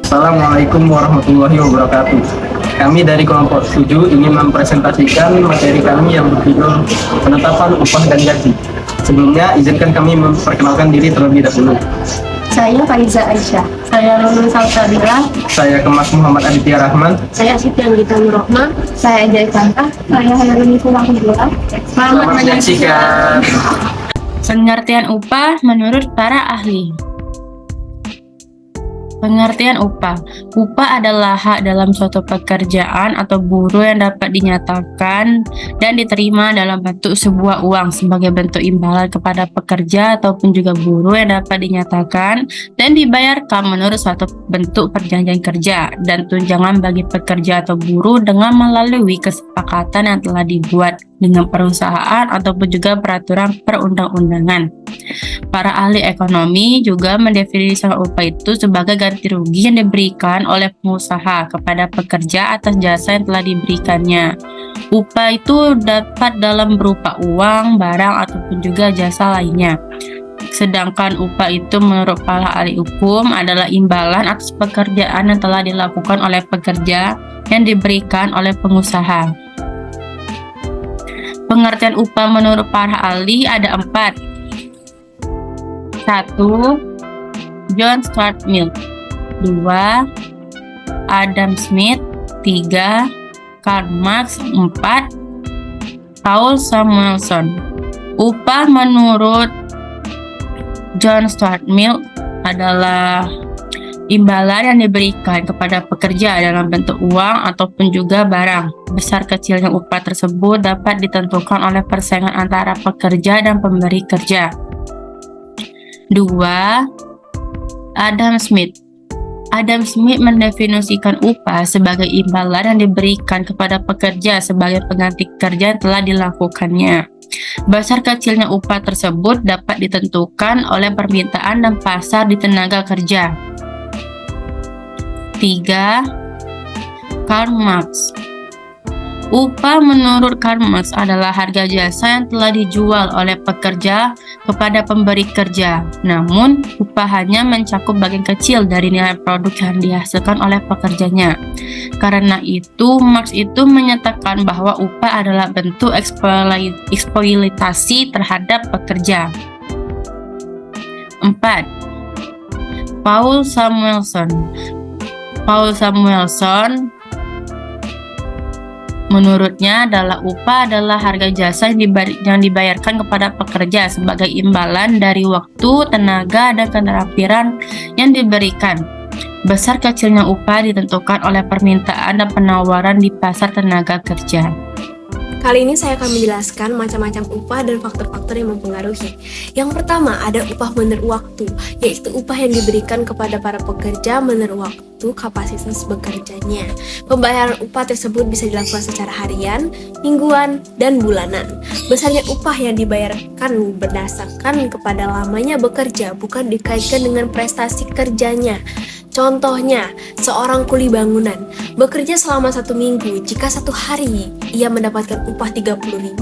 Assalamualaikum warahmatullahi wabarakatuh. Kami dari kelompok 7 ingin mempresentasikan materi kami yang berjudul penetapan upah dan gaji. Sebelumnya, izinkan kami memperkenalkan diri terlebih dahulu. Saya Faiza Aisyah. Saya Lulus Salsabila. Saya Kemas Muhammad Aditya Rahman. Saya Siti Anggita Nurrohma. Saya Ajay Kanta. Saya Hairul Nifulahullah. Selamat menyaksikan. Pengertian upah menurut para ahli. Pengertian upah. Upah adalah hak dalam suatu pekerjaan atau buruh yang dapat dinyatakan dan diterima dalam bentuk sebuah uang sebagai bentuk imbalan kepada pekerja ataupun juga buruh yang dapat dinyatakan dan dibayarkan menurut suatu bentuk perjanjian kerja dan tunjangan bagi pekerja atau buruh dengan melalui kesepakatan yang telah dibuat dengan perusahaan ataupun juga peraturan perundang-undangan. Para ahli ekonomi juga mendefinisikan upah itu sebagai ganti rugi yang diberikan oleh pengusaha kepada pekerja atas jasa yang telah diberikannya. Upah itu dapat dalam berupa uang, barang, ataupun juga jasa lainnya. Sedangkan upah itu menurut para ahli hukum adalah imbalan atas pekerjaan yang telah dilakukan oleh pekerja yang diberikan oleh pengusaha. Pengertian upah menurut para ahli ada 4. 1. John Stuart Mill. 2. Adam Smith. 3. Karl Marx. 4. Paul Samuelson. Upah menurut John Stuart Mill adalah imbalan yang diberikan kepada pekerja dalam bentuk uang ataupun juga barang. Besar kecilnya upah tersebut dapat ditentukan oleh persaingan antara pekerja dan pemberi kerja. 2. Adam Smith. Adam Smith mendefinisikan upah sebagai imbalan yang diberikan kepada pekerja sebagai pengganti kerja yang telah dilakukannya. Besar kecilnya upah tersebut dapat ditentukan oleh permintaan dan pasar di tenaga kerja. 3. Karl Marx. Upah menurut Karl Marx adalah harga jasa yang telah dijual oleh pekerja kepada pemberi kerja. Namun, upah hanya mencakup bagian kecil dari nilai produk yang dihasilkan oleh pekerjanya. Karena itu, Marx itu menyatakan bahwa upah adalah bentuk eksploitasi terhadap pekerja. 4. Paul Samuelson. Paul Samuelson menurutnya adalah upah adalah harga jasa yang dibayarkan kepada pekerja sebagai imbalan dari waktu, tenaga, dan keterampilan yang diberikan. Besar kecilnya upah ditentukan oleh permintaan dan penawaran di pasar tenaga kerja. Kali ini saya akan menjelaskan macam-macam upah dan faktor-faktor yang mempengaruhi. Yang pertama ada upah menurut waktu, yaitu upah yang diberikan kepada para pekerja menurut waktu kapasitas bekerjanya. Pembayaran upah tersebut bisa dilakukan secara harian, mingguan, dan bulanan. Besarnya upah yang dibayarkan berdasarkan kepada lamanya bekerja, bukan dikaitkan dengan prestasi kerjanya. Contohnya, seorang kuli bangunan bekerja selama 1 minggu. Jika 1 hari ia mendapatkan upah 30.000,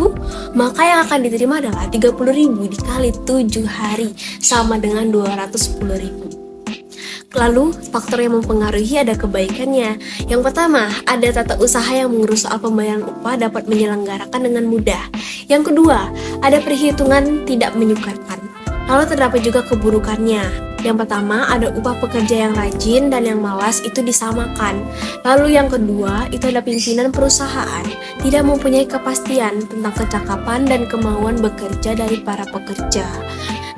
maka yang akan diterima adalah 30.000 dikali 7 hari sama dengan 210.000. Lalu, faktor yang mempengaruhi ada kebaikannya. Yang pertama, ada tata usaha yang mengurus soal pembayaran upah dapat menyelenggarakan dengan mudah. Yang kedua, ada perhitungan tidak menyukarkan. Lalu terdapat juga keburukannya. Yang pertama, ada upah pekerja yang rajin dan yang malas itu disamakan. Lalu yang kedua, itu ada pimpinan perusahaan tidak mempunyai kepastian tentang kecakapan dan kemauan bekerja dari para pekerja.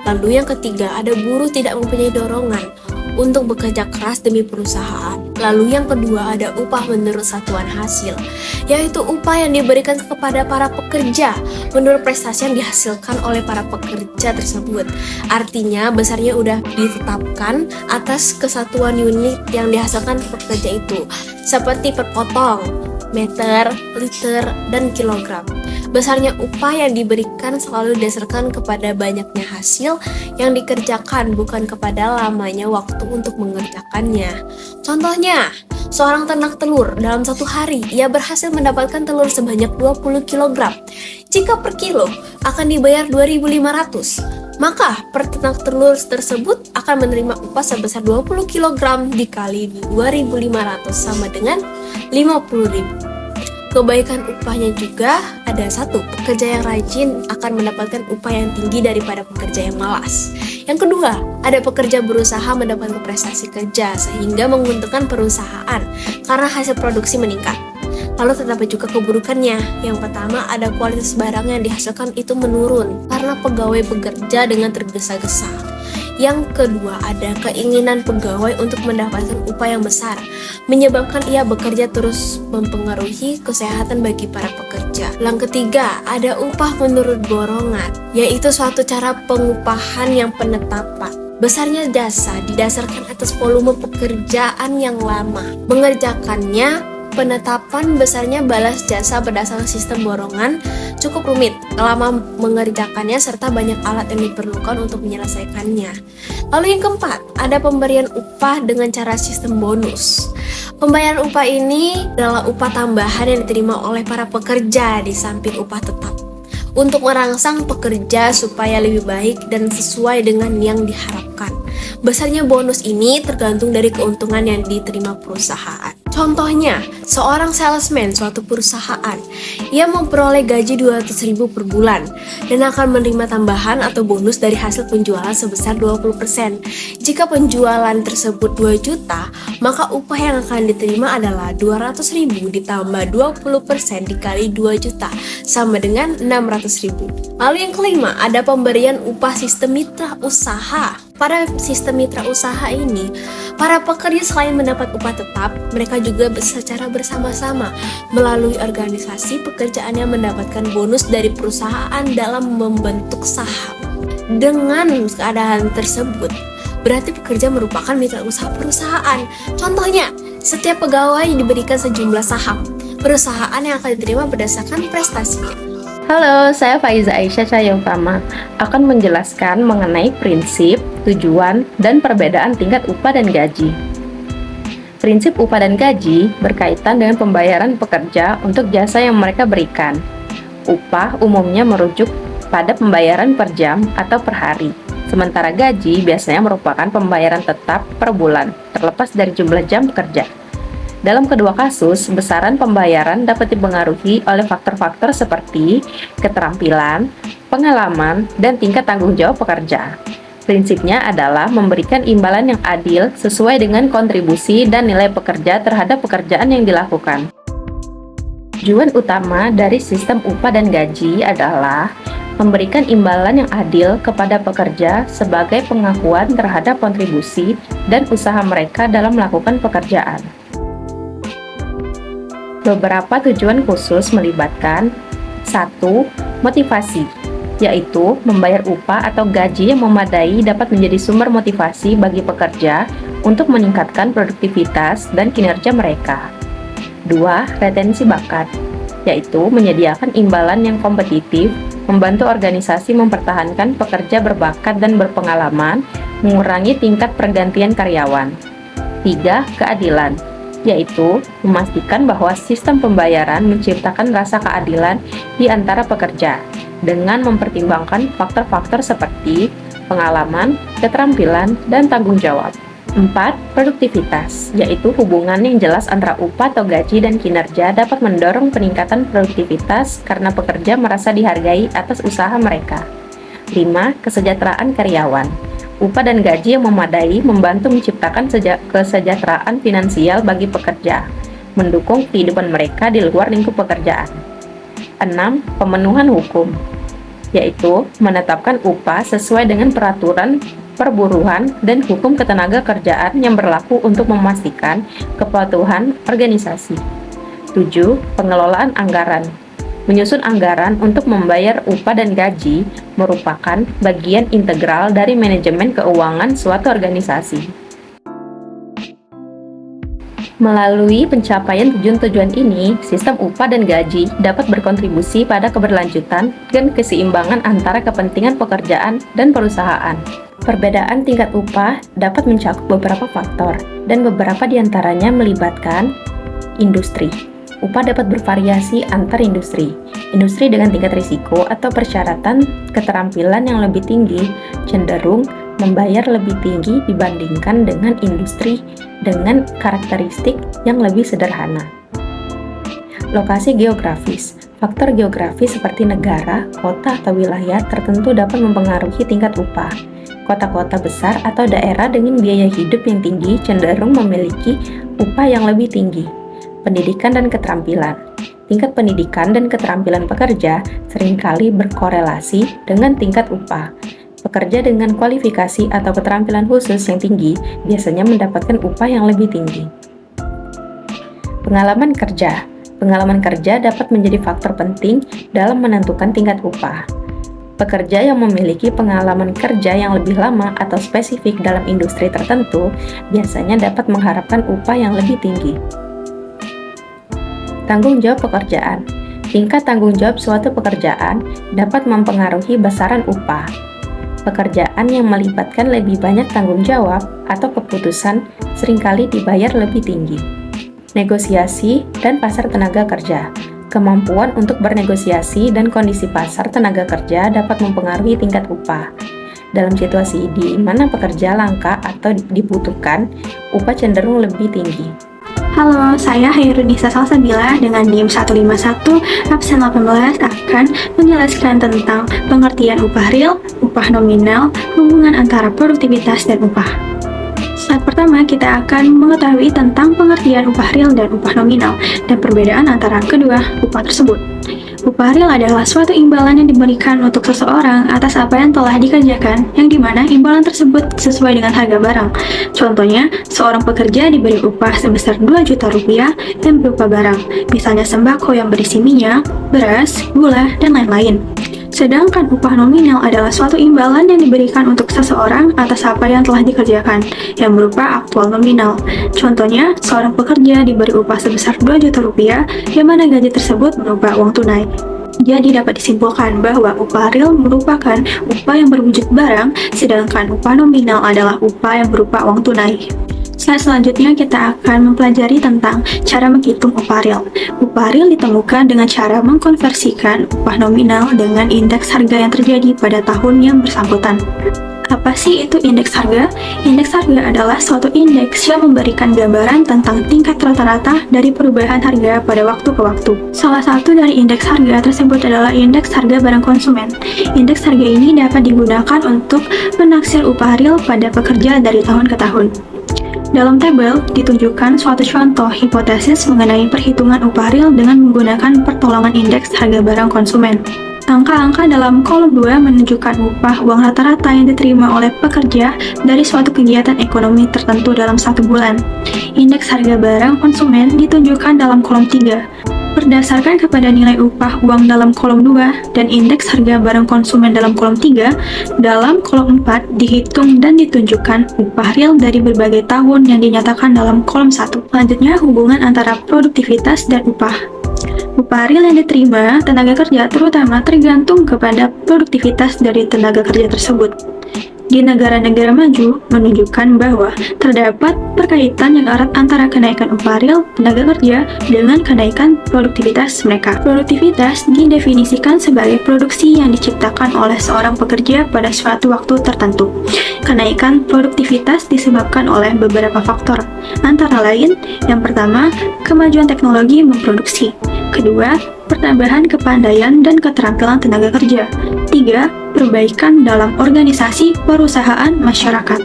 Lalu yang ketiga, ada buruh tidak mempunyai dorongan untuk bekerja keras demi perusahaan. Lalu yang kedua, ada upah menurut satuan hasil, yaitu upah yang diberikan kepada para pekerja menurut prestasi yang dihasilkan oleh para pekerja tersebut. Artinya besarnya udah ditetapkan atas kesatuan unit yang dihasilkan pekerja itu, seperti per potong, meter, liter, dan kilogram. Besarnya upah yang diberikan selalu didasarkan kepada banyaknya hasil yang dikerjakan, bukan kepada lamanya waktu untuk mengerjakannya. Contohnya, seorang ternak telur dalam 1 hari ia berhasil mendapatkan telur sebanyak 20 kg. Jika per kilo akan dibayar 2.500, maka per ternak telur tersebut akan akan menerima upah sebesar 20 kg dikali 2.500 sama dengan 50.000. Kebaikan upahnya juga ada satu, pekerja yang rajin akan mendapatkan upah yang tinggi daripada pekerja yang malas. Yang kedua, ada pekerja berusaha mendapatkan prestasi kerja sehingga menguntungkan perusahaan karena hasil produksi meningkat. Lalu terdapat juga keburukannya. Yang pertama, ada kualitas barang yang dihasilkan itu menurun karena pegawai bekerja dengan tergesa-gesa. Yang kedua, ada keinginan pegawai untuk mendapatkan upah yang besar, menyebabkan ia bekerja terus mempengaruhi kesehatan bagi para pekerja. Yang ketiga, ada upah menurut borongan, yaitu suatu cara pengupahan yang penetapan. Besarnya jasa didasarkan atas volume pekerjaan yang lama. Mengerjakannya, penetapan besarnya balas jasa berdasarkan sistem borongan cukup rumit, lama mengerjakannya, serta banyak alat yang diperlukan untuk menyelesaikannya. Lalu yang keempat, ada pemberian upah dengan cara sistem bonus. Pembayaran upah ini adalah upah tambahan yang diterima oleh para pekerja di samping upah tetap, untuk merangsang pekerja supaya lebih baik dan sesuai dengan yang diharapkan. Besarnya bonus ini tergantung dari keuntungan yang diterima perusahaan. Contohnya, seorang salesman suatu perusahaan, ia memperoleh gaji 200.000 per bulan dan akan menerima tambahan atau bonus dari hasil penjualan sebesar 20%. Jika penjualan tersebut 2 juta, maka upah yang akan diterima adalah 200.000 ditambah 20% dikali 2 juta, sama dengan 600.000. Lalu yang kelima, ada pemberian upah sistem mitra usaha. Pada sistem mitra usaha ini, para pekerja selain mendapat upah tetap, mereka juga secara bersama-sama melalui organisasi pekerjaannya mendapatkan bonus dari perusahaan dalam membentuk saham. Dengan keadaan tersebut, berarti pekerja merupakan mitra usaha perusahaan. Contohnya, setiap pegawai diberikan sejumlah saham perusahaan yang akan diterima berdasarkan prestasinya. Halo, saya Faiza Aisyah Cahyutama akan menjelaskan mengenai prinsip, tujuan, dan perbedaan tingkat upah dan gaji. Prinsip upah dan gaji berkaitan dengan pembayaran pekerja untuk jasa yang mereka berikan. Upah umumnya merujuk pada pembayaran per jam atau per hari, sementara gaji biasanya merupakan pembayaran tetap per bulan, terlepas dari jumlah jam bekerja. Dalam kedua kasus, besaran pembayaran dapat dipengaruhi oleh faktor-faktor seperti keterampilan, pengalaman, dan tingkat tanggung jawab pekerja. Prinsipnya adalah memberikan imbalan yang adil sesuai dengan kontribusi dan nilai pekerja terhadap pekerjaan yang dilakukan. Tujuan utama dari sistem upah dan gaji adalah memberikan imbalan yang adil kepada pekerja sebagai pengakuan terhadap kontribusi dan usaha mereka dalam melakukan pekerjaan. Beberapa tujuan khusus melibatkan 1. Motivasi, yaitu membayar upah atau gaji yang memadai dapat menjadi sumber motivasi bagi pekerja untuk meningkatkan produktivitas dan kinerja mereka. 2. Retensi bakat, yaitu menyediakan imbalan yang kompetitif, membantu organisasi mempertahankan pekerja berbakat dan berpengalaman, mengurangi tingkat pergantian karyawan. 3. Keadilan, yaitu memastikan bahwa sistem pembayaran menciptakan rasa keadilan di antara pekerja dengan mempertimbangkan faktor-faktor seperti pengalaman, keterampilan, dan tanggung jawab. 4. Produktivitas, yaitu hubungan yang jelas antara upah atau gaji dan kinerja dapat mendorong peningkatan produktivitas karena pekerja merasa dihargai atas usaha mereka. 5. Kesejahteraan karyawan. Upah dan gaji yang memadai membantu menciptakan kesejahteraan finansial bagi pekerja, mendukung kehidupan mereka di luar lingkup pekerjaan. 6. Pemenuhan hukum, yaitu menetapkan upah sesuai dengan peraturan perburuhan dan hukum ketenagakerjaan yang berlaku untuk memastikan kepatuhan organisasi. 7. Pengelolaan anggaran. Menyusun anggaran untuk membayar upah dan gaji merupakan bagian integral dari manajemen keuangan suatu organisasi. Melalui pencapaian tujuan-tujuan ini, sistem upah dan gaji dapat berkontribusi pada keberlanjutan dan keseimbangan antara kepentingan pekerjaan dan perusahaan. Perbedaan tingkat upah dapat mencakup beberapa faktor, dan beberapa diantaranya melibatkan industri. Upah dapat bervariasi antar industri. Industri dengan tingkat risiko atau persyaratan keterampilan yang lebih tinggi cenderung membayar lebih tinggi dibandingkan dengan industri dengan karakteristik yang lebih sederhana. Lokasi geografis. Faktor geografis seperti negara, kota, atau wilayah tertentu dapat mempengaruhi tingkat upah. Kota-kota besar atau daerah dengan biaya hidup yang tinggi cenderung memiliki upah yang lebih tinggi. Pendidikan dan keterampilan. Tingkat pendidikan dan keterampilan pekerja seringkali berkorelasi dengan tingkat upah. Pekerja dengan kualifikasi atau keterampilan khusus yang tinggi biasanya mendapatkan upah yang lebih tinggi. Pengalaman kerja. Pengalaman kerja dapat menjadi faktor penting dalam menentukan tingkat upah. Pekerja yang memiliki pengalaman kerja yang lebih lama atau spesifik dalam industri tertentu biasanya dapat mengharapkan upah yang lebih tinggi. Tanggung jawab pekerjaan. Tingkat tanggung jawab suatu pekerjaan dapat mempengaruhi besaran upah. Pekerjaan yang melibatkan lebih banyak tanggung jawab atau keputusan seringkali dibayar lebih tinggi. Negosiasi dan pasar tenaga kerja. Kemampuan untuk bernegosiasi dan kondisi pasar tenaga kerja dapat mempengaruhi tingkat upah. Dalam situasi di mana pekerja langka atau dibutuhkan, upah cenderung lebih tinggi. Halo, saya Hairunisa Salsabila dengan NIM 151 absen 18 akan menjelaskan tentang pengertian upah real, upah nominal, hubungan antara produktivitas dan upah. Saat pertama, kita akan mengetahui tentang pengertian upah real dan upah nominal dan perbedaan antara kedua upah tersebut. Upah real adalah suatu imbalan yang diberikan untuk seseorang atas apa yang telah dikerjakan, yang dimana imbalan tersebut sesuai dengan harga barang. Contohnya, seorang pekerja diberi upah sebesar 2 juta rupiah yang berupa barang, misalnya sembako yang berisi minyak, beras, gula, dan lain-lain. Sedangkan upah nominal adalah suatu imbalan yang diberikan untuk seseorang atas apa yang telah dikerjakan, yang berupa aktual nominal. Contohnya, seorang pekerja diberi upah sebesar 2 juta rupiah, yang mana gaji tersebut berupa uang tunai. Jadi dapat disimpulkan bahwa upah real merupakan upah yang berwujud barang, sedangkan upah nominal adalah upah yang berupa uang tunai. Slide selanjutnya kita akan mempelajari tentang cara menghitung upah real. Upah real ditemukan dengan cara mengkonversikan upah nominal dengan indeks harga yang terjadi pada tahun yang bersangkutan. Apa sih itu indeks harga? Indeks harga adalah suatu indeks yang memberikan gambaran tentang tingkat rata-rata dari perubahan harga pada waktu ke waktu. Salah satu dari indeks harga tersebut adalah indeks harga barang konsumen. Indeks harga ini dapat digunakan untuk menaksir upah real pada pekerja dari tahun ke tahun. Dalam tabel, ditunjukkan suatu contoh hipotesis mengenai perhitungan upah real dengan menggunakan pertolongan indeks harga barang konsumen. Angka-angka dalam kolom 2 menunjukkan upah uang rata-rata yang diterima oleh pekerja dari suatu kegiatan ekonomi tertentu dalam 1 bulan. Indeks harga barang konsumen ditunjukkan dalam kolom 3. Berdasarkan kepada nilai upah uang dalam kolom 2 dan indeks harga barang konsumen dalam kolom 3, dalam kolom 4 dihitung dan ditunjukkan upah real dari berbagai tahun yang dinyatakan dalam kolom 1. Selanjutnya, hubungan antara produktivitas dan upah. Upah real yang diterima tenaga kerja terutama tergantung kepada produktivitas dari tenaga kerja tersebut. Di negara-negara maju menunjukkan bahwa terdapat perkaitan yang erat antara kenaikan upah real tenaga kerja dengan kenaikan produktivitas mereka. Produktivitas didefinisikan sebagai produksi yang diciptakan oleh seorang pekerja pada suatu waktu tertentu. Kenaikan produktivitas disebabkan oleh beberapa faktor, antara lain, yang pertama, kemajuan teknologi memproduksi. Kedua, pertambahan kepandaian dan keterampilan tenaga kerja. 3. Perbaikan dalam organisasi perusahaan masyarakat.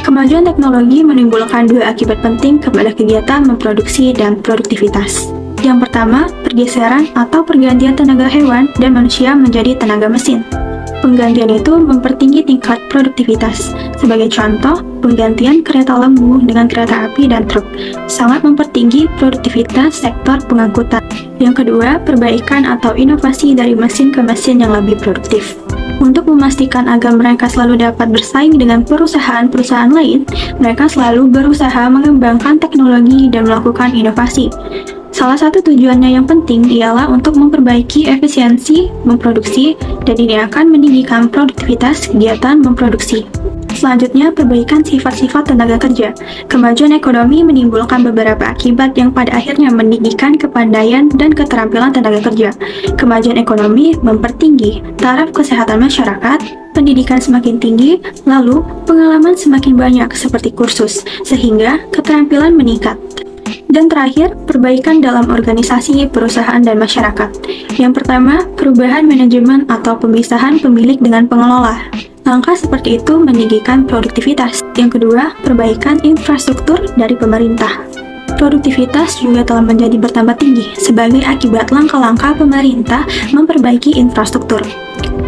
Kemajuan teknologi menimbulkan 2 akibat penting kepada kegiatan memproduksi dan produktivitas. Yang pertama, pergeseran atau pergantian tenaga hewan dan manusia menjadi tenaga mesin. Penggantian itu mempertinggi tingkat produktivitas. Sebagai contoh, penggantian kereta lembu dengan kereta api dan truk sangat mempertinggi produktivitas sektor pengangkutan. Yang kedua, perbaikan atau inovasi dari mesin ke mesin yang lebih produktif. Untuk memastikan agar mereka selalu dapat bersaing dengan perusahaan-perusahaan lain, mereka selalu berusaha mengembangkan teknologi dan melakukan inovasi. Salah satu tujuannya yang penting ialah untuk memperbaiki efisiensi memproduksi, dan ini akan meninggikan produktivitas kegiatan memproduksi. Selanjutnya, perbaikan sifat-sifat tenaga kerja. Kemajuan ekonomi menimbulkan beberapa akibat yang pada akhirnya meninggikan kepandaian dan keterampilan tenaga kerja. Kemajuan ekonomi mempertinggi taraf kesehatan masyarakat, pendidikan semakin tinggi, lalu pengalaman semakin banyak seperti kursus, sehingga keterampilan meningkat. Dan terakhir, perbaikan dalam organisasi, perusahaan, dan masyarakat. Yang pertama, perubahan manajemen atau pemisahan pemilik dengan pengelola. Langkah seperti itu meninggikan produktivitas. Yang kedua, perbaikan infrastruktur dari pemerintah. Produktivitas juga telah menjadi bertambah tinggi sebagai akibat langkah-langkah pemerintah memperbaiki infrastruktur,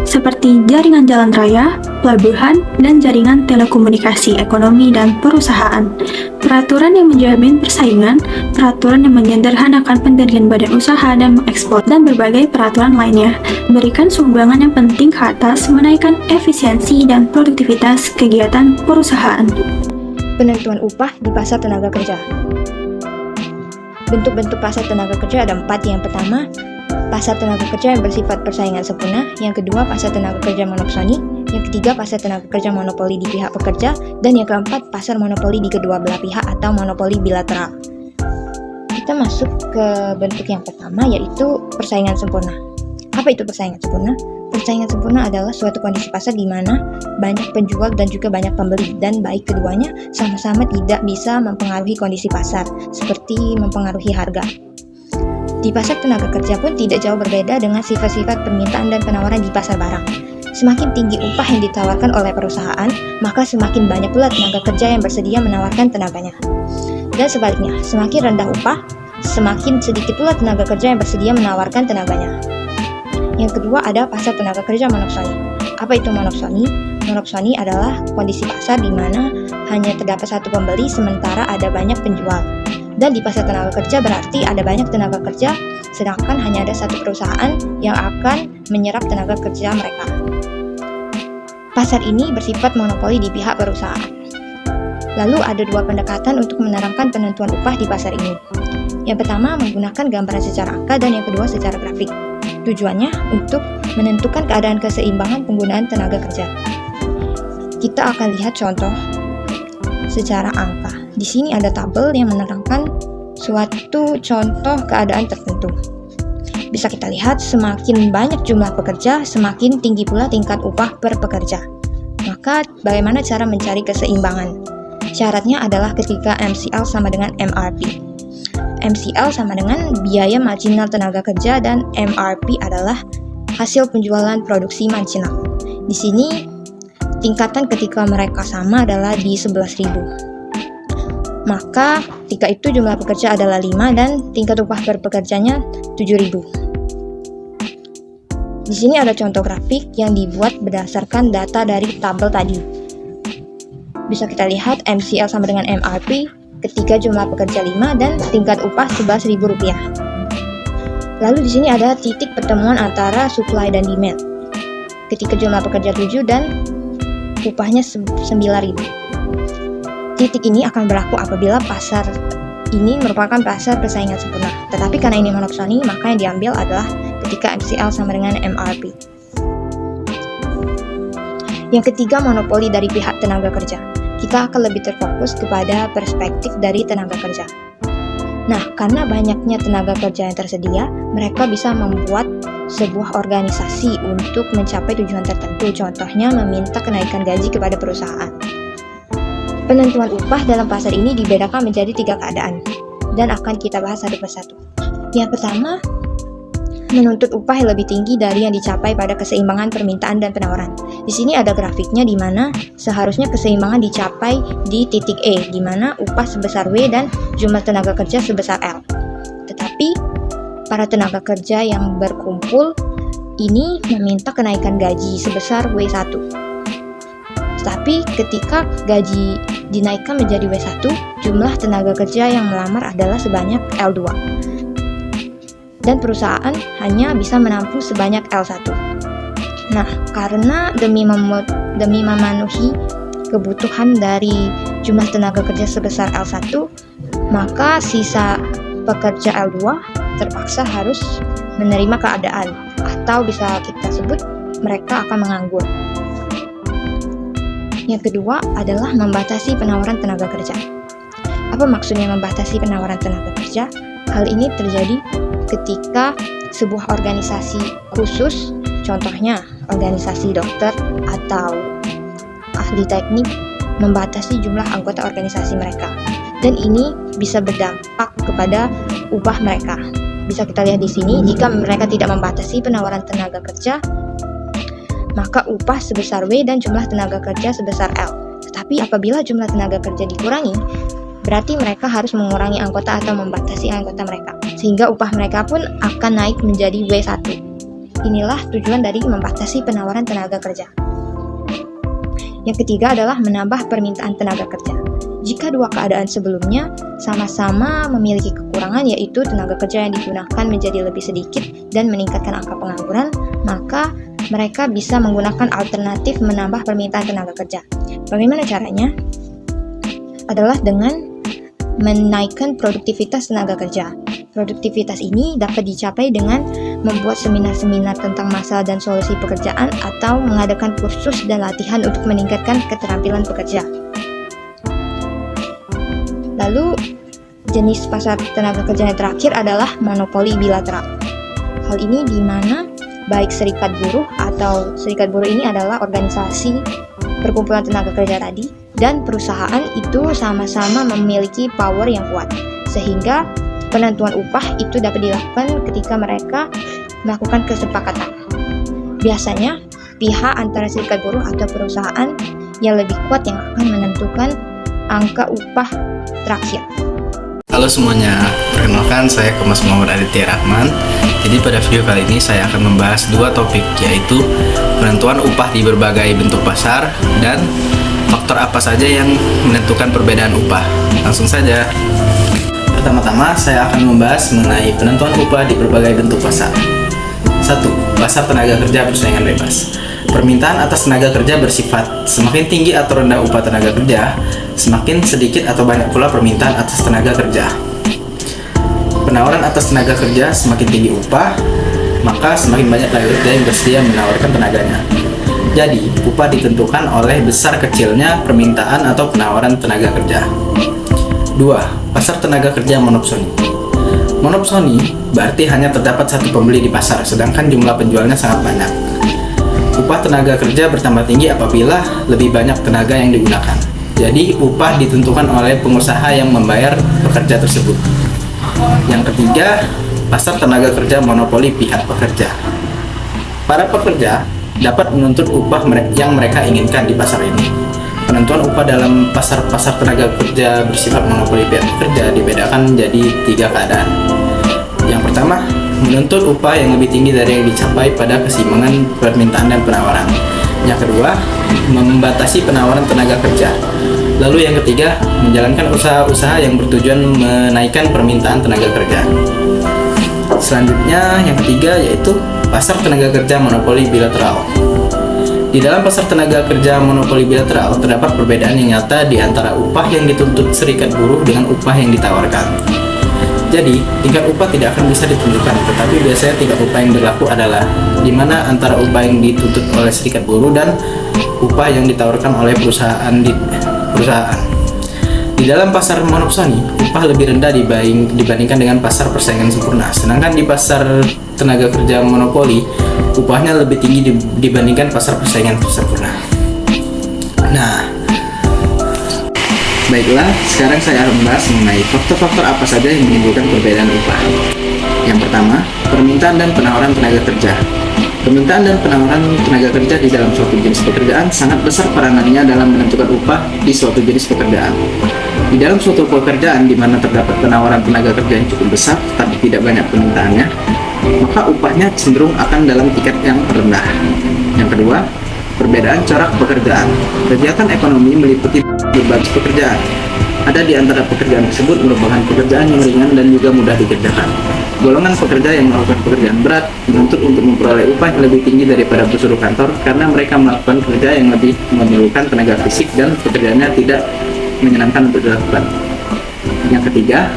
seperti jaringan jalan raya, pelabuhan, dan jaringan telekomunikasi, ekonomi, dan perusahaan. Peraturan yang menjamin persaingan, peraturan yang menyederhanakan pendirian badan usaha dan mengekspor, dan berbagai peraturan lainnya memberikan sumbangan yang penting ke atas menaikkan efisiensi dan produktivitas kegiatan perusahaan. Penentuan upah di pasar tenaga kerja. Bentuk-bentuk pasar tenaga kerja ada 4. Yang pertama, pasar tenaga kerja yang bersifat persaingan sempurna. Yang kedua, pasar tenaga kerja monopsoni. Yang ketiga, pasar tenaga kerja monopoli di pihak pekerja. Dan yang keempat, pasar monopoli di kedua belah pihak atau monopoli bilateral. Kita masuk ke bentuk yang pertama, yaitu persaingan sempurna. Apa itu persaingan sempurna? Persaingan sempurna adalah suatu kondisi pasar di mana banyak penjual dan juga banyak pembeli, dan baik keduanya sama-sama tidak bisa mempengaruhi kondisi pasar, seperti mempengaruhi harga. Di pasar tenaga kerja pun tidak jauh berbeda dengan sifat-sifat permintaan dan penawaran di pasar barang. Semakin tinggi upah yang ditawarkan oleh perusahaan, maka semakin banyak pula tenaga kerja yang bersedia menawarkan tenaganya. Dan sebaliknya, semakin rendah upah, semakin sedikit pula tenaga kerja yang bersedia menawarkan tenaganya. Yang kedua ada pasar tenaga kerja monopsoni. Apa itu monopsoni? Monopsoni adalah kondisi pasar di mana hanya terdapat satu pembeli sementara ada banyak penjual. Dan di pasar tenaga kerja berarti ada banyak tenaga kerja sedangkan hanya ada satu perusahaan yang akan menyerap tenaga kerja mereka. Pasar ini bersifat monopoli di pihak perusahaan. Lalu ada 2 pendekatan untuk menerangkan penentuan upah di pasar ini. Yang pertama menggunakan gambaran secara angka dan yang kedua secara grafik. Tujuannya untuk menentukan keadaan keseimbangan penggunaan tenaga kerja. Kita akan lihat contoh secara angka. Di sini ada tabel yang menerangkan suatu contoh keadaan tertentu. Bisa kita lihat semakin banyak jumlah pekerja, semakin tinggi pula tingkat upah per pekerja. Maka bagaimana cara mencari keseimbangan? Syaratnya adalah ketika MCL sama dengan MRP. MCL sama dengan biaya marginal tenaga kerja dan MRP adalah hasil penjualan produksi marginal. Di sini tingkatan ketika mereka sama adalah di 11.000. Maka ketika itu jumlah pekerja adalah 5 dan tingkat upah per pekerjanya 7.000. Di sini ada contoh grafik yang dibuat berdasarkan data dari tabel tadi. Bisa kita lihat MCL sama dengan MRP ketika jumlah pekerja 5 dan tingkat upah Rp11.000. Lalu di sini ada titik pertemuan antara supply dan demand. Ketika jumlah pekerja 7 dan upahnya 9.000. Titik ini akan berlaku apabila pasar ini merupakan pasar persaingan sempurna. Tetapi karena ini monopsoni, maka yang diambil adalah ketika MCL sama dengan MRP. Yang ketiga, monopoli dari pihak tenaga kerja. Kita akan lebih terfokus kepada perspektif dari tenaga kerja. Nah, karena banyaknya tenaga kerja yang tersedia, mereka bisa membuat sebuah organisasi untuk mencapai tujuan tertentu, contohnya meminta kenaikan gaji kepada perusahaan. Penentuan upah dalam pasar ini dibedakan menjadi 3 keadaan, dan akan kita bahas satu persatu. Yang pertama, menuntut upah yang lebih tinggi dari yang dicapai pada keseimbangan permintaan dan penawaran. Di sini ada grafiknya di mana seharusnya keseimbangan dicapai di titik E, di mana upah sebesar W dan jumlah tenaga kerja sebesar L. Tetapi para tenaga kerja yang berkumpul ini meminta kenaikan gaji sebesar W1. Tetapi ketika gaji dinaikkan menjadi W1, jumlah tenaga kerja yang melamar adalah sebanyak L2. Dan perusahaan hanya bisa menampung sebanyak L1. Nah, karena demi memenuhi kebutuhan dari jumlah tenaga kerja sebesar L1, maka sisa pekerja L2 terpaksa harus menerima keadaan, atau bisa kita sebut mereka akan menganggur. Yang kedua adalah membatasi penawaran tenaga kerja. Apa maksudnya membatasi penawaran tenaga kerja? Hal ini terjadi ketika sebuah organisasi khusus, contohnya organisasi dokter atau ahli teknik, membatasi jumlah anggota organisasi mereka. Dan ini bisa berdampak kepada upah mereka. Bisa kita lihat di sini, jika mereka tidak membatasi penawaran tenaga kerja, maka upah sebesar W dan jumlah tenaga kerja sebesar L. Tetapi apabila jumlah tenaga kerja dikurangi, berarti mereka harus mengurangi anggota atau membatasi anggota mereka, sehingga upah mereka pun akan naik menjadi W1. Inilah tujuan dari membatasi penawaran tenaga kerja. Yang ketiga adalah menambah permintaan tenaga kerja. Jika dua keadaan sebelumnya sama-sama memiliki kekurangan, yaitu tenaga kerja yang digunakan menjadi lebih sedikit dan meningkatkan angka pengangguran, maka mereka bisa menggunakan alternatif menambah permintaan tenaga kerja. Bagaimana caranya? Adalah dengan menaikkan produktivitas tenaga kerja. Produktivitas ini dapat dicapai dengan membuat seminar-seminar tentang masalah dan solusi pekerjaan atau mengadakan kursus dan latihan untuk meningkatkan keterampilan pekerja. Lalu, jenis pasar tenaga kerja yang terakhir adalah monopoli bilateral. Hal ini di mana baik serikat buruh atau serikat buruh ini adalah organisasi perkumpulan tenaga kerja tadi, dan perusahaan itu sama-sama memiliki power yang kuat, sehingga penentuan upah itu dapat dilakukan ketika mereka melakukan kesepakatan. Biasanya, pihak antara serikat buruh atau perusahaan yang lebih kuat yang akan menentukan angka upah terakhir. Halo semuanya, perkenalkan saya Kemas Muhammad Aditya Rahman. Jadi pada video kali ini saya akan membahas dua topik, yaitu penentuan upah di berbagai bentuk pasar dan faktor apa saja yang menentukan perbedaan upah. Langsung saja. Pertama-tama saya akan membahas mengenai penentuan upah di berbagai bentuk pasar. 1. Pasar tenaga kerja persaingan bebas. Permintaan atas tenaga kerja bersifat semakin tinggi atau rendah upah tenaga kerja, semakin sedikit atau banyak pula permintaan atas tenaga kerja. Penawaran atas tenaga kerja semakin tinggi upah, maka semakin banyak tenaga kerja yang bersedia menawarkan tenaganya. Jadi, upah ditentukan oleh besar kecilnya permintaan atau penawaran tenaga kerja. 2. Pasar tenaga kerja monopsoni. Monopsoni berarti hanya terdapat satu pembeli di pasar, sedangkan jumlah penjualnya sangat banyak. Upah tenaga kerja bertambah tinggi apabila lebih banyak tenaga yang digunakan. Jadi, upah ditentukan oleh pengusaha yang membayar pekerja tersebut. Yang ketiga, pasar tenaga kerja monopoli pihak pekerja. Para pekerja dapat menuntut upah yang mereka inginkan di pasar ini. Penentuan upah dalam pasar tenaga kerja bersifat monopoli pihak pekerja dibedakan menjadi 3 keadaan. Yang pertama, menuntut upah yang lebih tinggi dari yang dicapai pada keseimbangan permintaan dan penawaran. Yang kedua, membatasi penawaran tenaga kerja. Lalu yang ketiga, menjalankan usaha-usaha yang bertujuan menaikkan permintaan tenaga kerja. Selanjutnya, yang ketiga yaitu pasar tenaga kerja monopoli bilateral. Di dalam pasar tenaga kerja monopoli bilateral terdapat perbedaan yang nyata di antara upah yang dituntut serikat buruh dengan upah yang ditawarkan. Jadi, tingkat upah tidak akan bisa ditentukan, tetapi biasanya tingkat upah yang berlaku adalah di mana antara upah yang dituntut oleh serikat buruh dan upah yang ditawarkan oleh perusahaan. Di dalam pasar monopsoni, upah lebih rendah dibandingkan dengan pasar persaingan sempurna. Sedangkan di pasar tenaga kerja monopoli, upahnya lebih tinggi dibandingkan pasar persaingan sempurna. Nah, baiklah, sekarang saya akan membahas mengenai faktor-faktor apa saja yang menimbulkan perbedaan upah. Yang pertama, permintaan dan penawaran tenaga kerja. Permintaan dan penawaran tenaga kerja di dalam suatu jenis pekerjaan sangat besar peranannya dalam menentukan upah di suatu jenis pekerjaan. Di dalam suatu pekerjaan di mana terdapat penawaran tenaga kerja yang cukup besar tapi tidak banyak permintaannya, maka upahnya cenderung akan dalam tingkat yang rendah. Yang kedua, perbedaan corak pekerjaan. Kegiatan ekonomi meliputi berbagai pekerjaan. Ada di antara pekerjaan tersebut merupakan pekerjaan yang ringan dan juga mudah dikerjakan. Golongan pekerja yang melakukan pekerjaan berat menuntut untuk memperoleh upah yang lebih tinggi daripada buruh kantor karena mereka melakukan kerja yang lebih memerlukan tenaga fisik dan pekerjaannya tidak menyenangkan untuk dilakukan. Yang ketiga,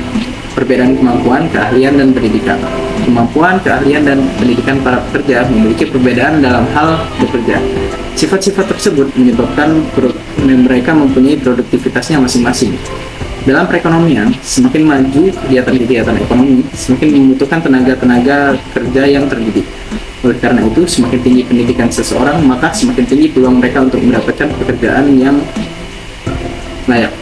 perbedaan kemampuan, keahlian, dan pendidikan. Kemampuan, keahlian, dan pendidikan para pekerja memiliki perbedaan dalam hal bekerja. Sifat-sifat tersebut menyebabkan mereka mempunyai produktivitasnya masing-masing. Dalam perekonomian, semakin maju kegiatan-kegiatan ekonomi, semakin membutuhkan tenaga-tenaga kerja yang terdidik. Oleh karena itu, semakin tinggi pendidikan seseorang, maka semakin tinggi peluang mereka untuk mendapatkan pekerjaan yang layak.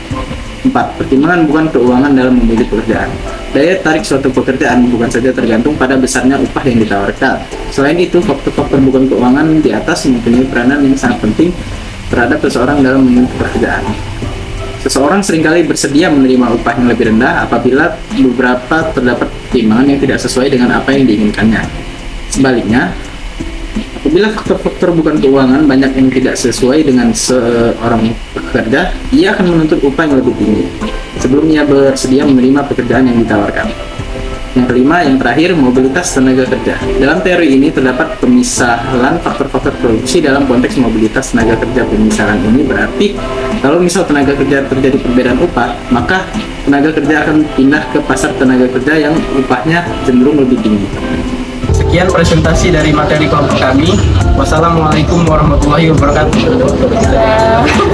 4. Pertimbangan bukan keuangan dalam memilih pekerjaan. Daya tarik suatu pekerjaan bukan saja tergantung pada besarnya upah yang ditawarkan. Selain itu, faktor-faktor bukan keuangan di atas mempunyai peranan yang sangat penting terhadap seseorang dalam memilih pekerjaan. Seseorang seringkali bersedia menerima upah yang lebih rendah apabila beberapa terdapat pertimbangan yang tidak sesuai dengan apa yang diinginkannya. Sebaliknya, apabila faktor-faktor bukan keuangan banyak yang tidak sesuai dengan seorang pekerja, ia akan menuntut upah yang lebih tinggi sebelum ia bersedia menerima pekerjaan yang ditawarkan. Yang kelima, yang terakhir, mobilitas tenaga kerja. Dalam teori ini terdapat pemisahan faktor-faktor produksi dalam konteks mobilitas tenaga kerja. Pemisahan ini berarti kalau misal tenaga kerja terjadi perbedaan upah, maka tenaga kerja akan pindah ke pasar tenaga kerja yang upahnya cenderung lebih tinggi. Sekian presentasi dari materi kelompok kami. Wassalamualaikum warahmatullahi wabarakatuh.